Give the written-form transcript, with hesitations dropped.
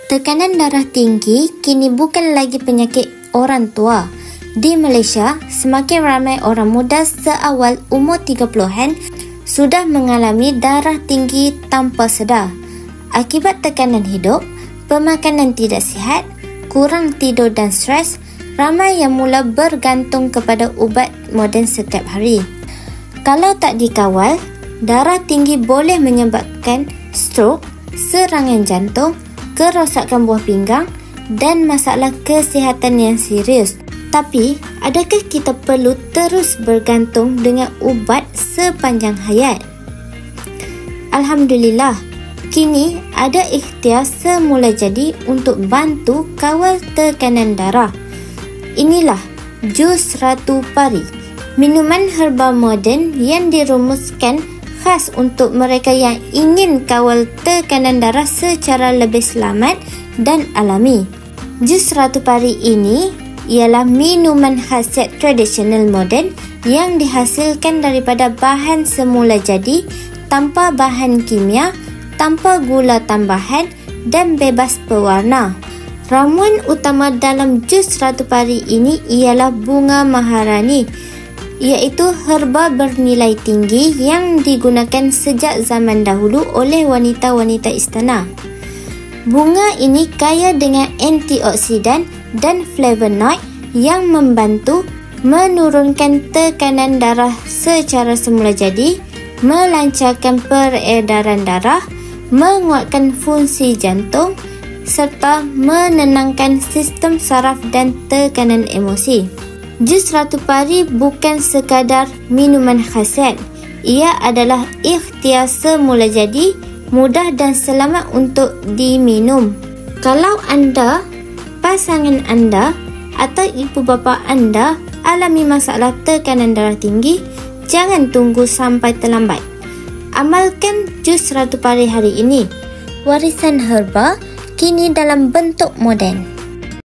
Tekanan darah tinggi kini bukan lagi penyakit orang tua. Di Malaysia, semakin ramai orang muda seawal umur 30-an sudah mengalami darah tinggi tanpa sedar. Akibat tekanan hidup, pemakanan tidak sihat, kurang tidur dan stres, ramai yang mula bergantung kepada ubat moden setiap hari. Kalau tak dikawal, darah tinggi boleh menyebabkan strok, serangan jantung, kerosakan buah pinggang dan masalah kesihatan yang serius. Tapi, adakah kita perlu terus bergantung dengan ubat sepanjang hayat? Alhamdulillah, kini ada ikhtiar semula jadi untuk bantu kawal tekanan darah. Inilah jus Ratu Pari, minuman herbal moden yang dirumuskan khas untuk mereka yang ingin kawal tekanan darah secara lebih selamat dan alami. Jus Ratu Pari ini ialah minuman khasiat tradisional moden yang dihasilkan daripada bahan semula jadi, tanpa bahan kimia, tanpa gula tambahan dan bebas pewarna. Ramuan utama dalam jus Ratu Pari ini ialah bunga maharani, iaitu herba bernilai tinggi yang digunakan sejak zaman dahulu oleh wanita-wanita istana. Bunga ini kaya dengan antioksidan dan flavonoid yang membantu menurunkan tekanan darah secara semula jadi, melancarkan peredaran darah, menguatkan fungsi jantung, serta menenangkan sistem saraf dan tekanan emosi. Jus Ratu Pari bukan sekadar minuman khasiat. Ia adalah ikhtiar semula jadi, mudah dan selamat untuk diminum. Kalau anda, pasangan anda atau ibu bapa anda alami masalah tekanan darah tinggi, jangan tunggu sampai terlambat. Amalkan jus Ratu Pari hari ini. Warisan herba kini dalam bentuk moden.